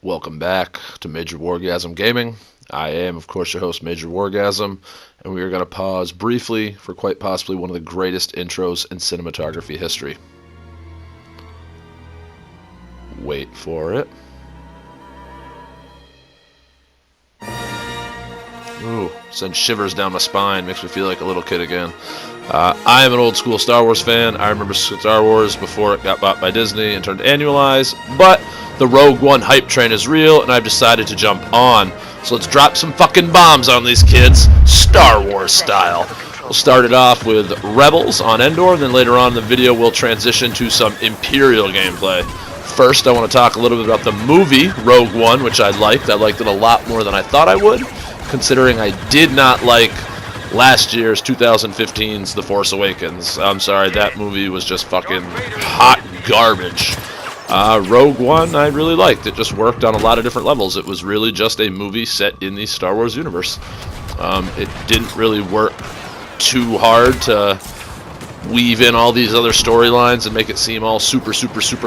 Welcome back to Major Wargasm Gaming. I am, of course, your host, Major Wargasm, and we are going to pause briefly for quite possibly one of the greatest intros in cinematography history. Wait for it. Ooh, sends shivers down my spine, makes me feel like a little kid again. I am an old school Star Wars fan. I remember Star Wars before it got bought by Disney and turned annualized, but the Rogue One hype train is real, and I've decided to jump on. So let's drop some fucking bombs on these kids, Star Wars style. We'll start it off with Rebels on Endor, and then later on in the video we'll transition to some Imperial gameplay. First, I want to talk a little bit about the movie Rogue One, which I liked. I liked it a lot more than I thought I would, considering I did not like last year's 2015's The Force Awakens. I'm sorry, that movie was just fucking hot garbage. Rogue One I really liked. It just worked on a lot of different levels. It was really just a movie set in the Star Wars universe. It didn't really work too hard to weave in all these other storylines and make it seem all super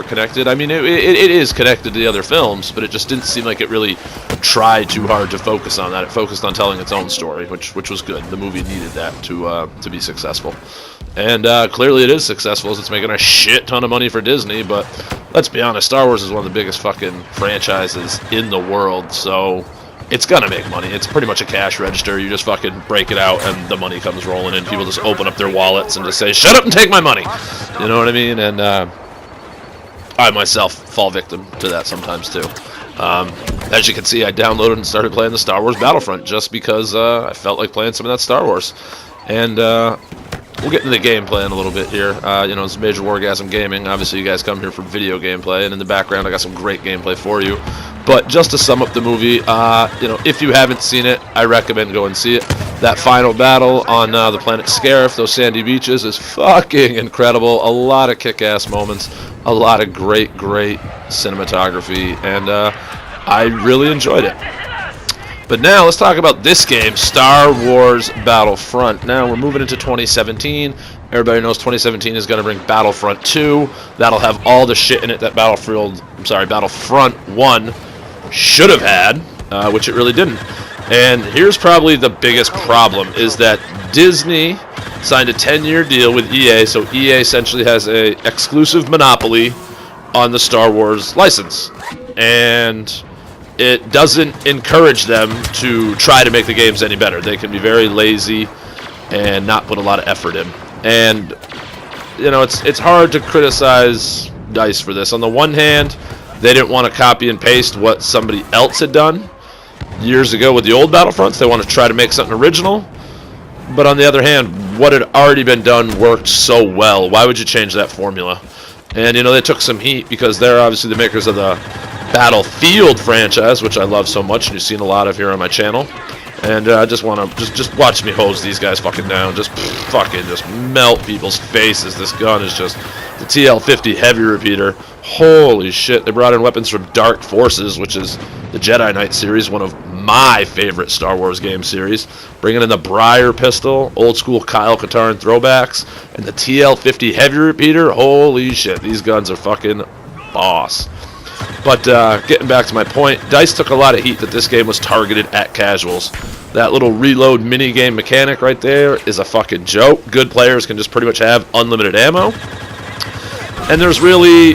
connected. I mean, it is connected to the other films, but it just didn't seem like it really tried too hard to focus on that. It focused on telling its own story, which was good. The movie needed that to be successful. And clearly it is successful, as it's making a shit ton of money for Disney, but let's be honest, Star Wars is one of the biggest fucking franchises in the world, so it's gonna make money. It's pretty much a cash register. You just fucking break it out and the money comes rolling in. People just open up their wallets and just say, shut up and take my money! You know what I mean? And I myself fall victim to that sometimes too. As you can see, I downloaded and started playing the Star Wars Battlefront just because I felt like playing some of that Star Wars. And we'll get into the gameplay in a little bit here. It's Major Wargasm Gaming. Obviously, you guys come here for video gameplay, and in the background, I got some great gameplay for you. But just to sum up the movie, if you haven't seen it, I recommend go and see it. That final battle on the planet Scarif, those sandy beaches, is fucking incredible. A lot of kick-ass moments, a lot of great cinematography, and I really enjoyed it. But now let's talk about this game, Star Wars Battlefront. Now we're moving into 2017. Everybody knows 2017 is going to bring Battlefront 2. That'll have all the shit in it that Battlefront 1 should have had, which it really didn't. And here's probably the biggest problem, is that Disney signed a 10-year deal with EA, so EA essentially has a exclusive monopoly on the Star Wars license. And it doesn't encourage them to try to make the games any better. They can be very lazy and not put a lot of effort in. And, it's hard to criticize DICE for this. On the one hand, they didn't want to copy and paste what somebody else had done years ago with the old Battlefronts. They want to try to make something original. But on the other hand, what had already been done worked so well. Why would you change that formula? And, they took some heat because they're obviously the makers of the Battlefield franchise, which I love so much, and you've seen a lot of here on my channel. And I just want to just watch me hose these guys fucking down, just melt people's faces. This gun is just the TL-50 heavy repeater. Holy shit! They brought in weapons from Dark Forces, which is the Jedi Knight series, one of my favorite Star Wars game series. Bringing in the Briar pistol, old school Kyle Katarn throwbacks, and the TL-50 heavy repeater. Holy shit! These guns are fucking boss. But getting back to my point, DICE took a lot of heat that this game was targeted at casuals. That little reload minigame mechanic right there is a fucking joke. Good players can just pretty much have unlimited ammo. And there's really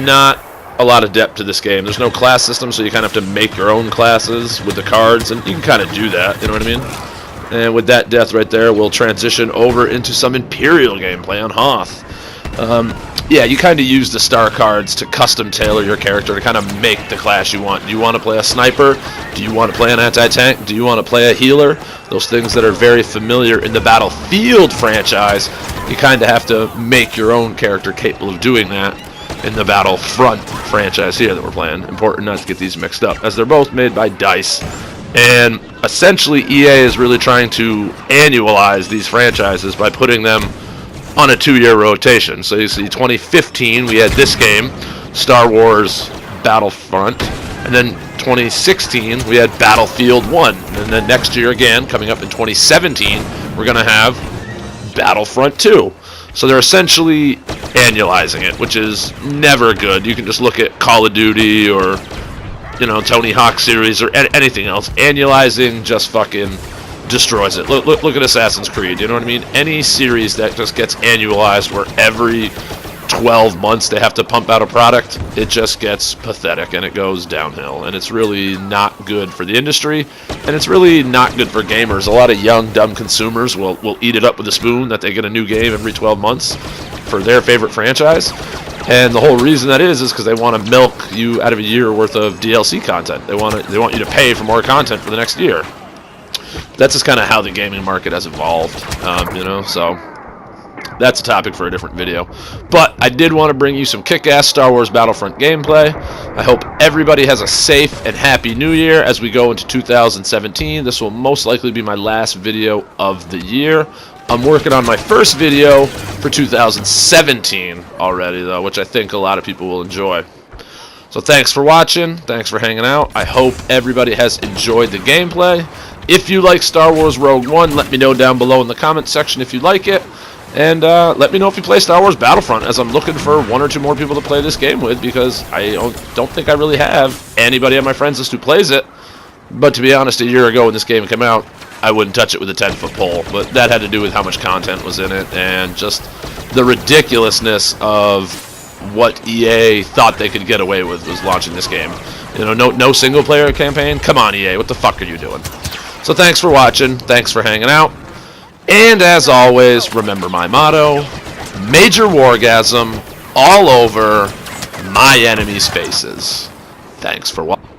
not a lot of depth to this game. There's no class system, so you kind of have to make your own classes with the cards, and you can kind of do that, you know what I mean? And with that death right there, we'll transition over into some Imperial gameplay on Hoth. Yeah, you kind of use the star cards to custom tailor your character to kind of make the class you want. Do you want to play a sniper? Do you want to play an anti-tank? Do you want to play a healer? Those things that are very familiar in the Battlefield franchise, you kind of have to make your own character capable of doing that in the Battlefront franchise here that we're playing. Important not to get these mixed up, as they're both made by DICE. And essentially, EA is really trying to annualize these franchises by putting them on a 2-year rotation. So you see 2015 we had this game, Star Wars Battlefront, and then 2016 we had Battlefield 1, and then next year again, coming up in 2017, we're going to have Battlefront 2. So they're essentially annualizing it, which is never good. You can just look at Call of Duty or you know, Tony Hawk series or anything else. Annualizing just fucking destroys it. Look at Assassin's Creed. You know what I mean? Any series that just gets annualized, where every 12 months they have to pump out a product, it just gets pathetic and it goes downhill, and it's really not good for the industry, and it's really not good for gamers. A lot of young dumb consumers will eat it up with a spoon that they get a new game every 12 months for their favorite franchise, and the whole reason that is because they want to milk you out of a year worth of DLC content. They want you to pay for more content for the next year. That's just kind of how the gaming market has evolved, you know, so that's a topic for a different video. But I did want to bring you some kick-ass Star Wars Battlefront gameplay. I hope everybody has a safe and happy new year as we go into 2017. This will most likely be my last video of the year. I'm working on my first video for 2017 already, though, which I think a lot of people will enjoy. So thanks for watching. Thanks for hanging out. I hope everybody has enjoyed the gameplay. If you like Star Wars Rogue One, let me know down below in the comment section if you like it. And let me know if you play Star Wars Battlefront, as I'm looking for 1 or 2 more people to play this game with, because I don't think I really have anybody on my friends list who plays it. But to be honest, a year ago when this game came out, I wouldn't touch it with a 10-foot pole. But that had to do with how much content was in it and just the ridiculousness of what EA thought they could get away with was launching this game. You know, no single-player campaign? Come on, EA, what the fuck are you doing? So thanks for watching. Thanks for hanging out. And as always, remember my motto: major wargasm all over my enemies' faces. Thanks for watching.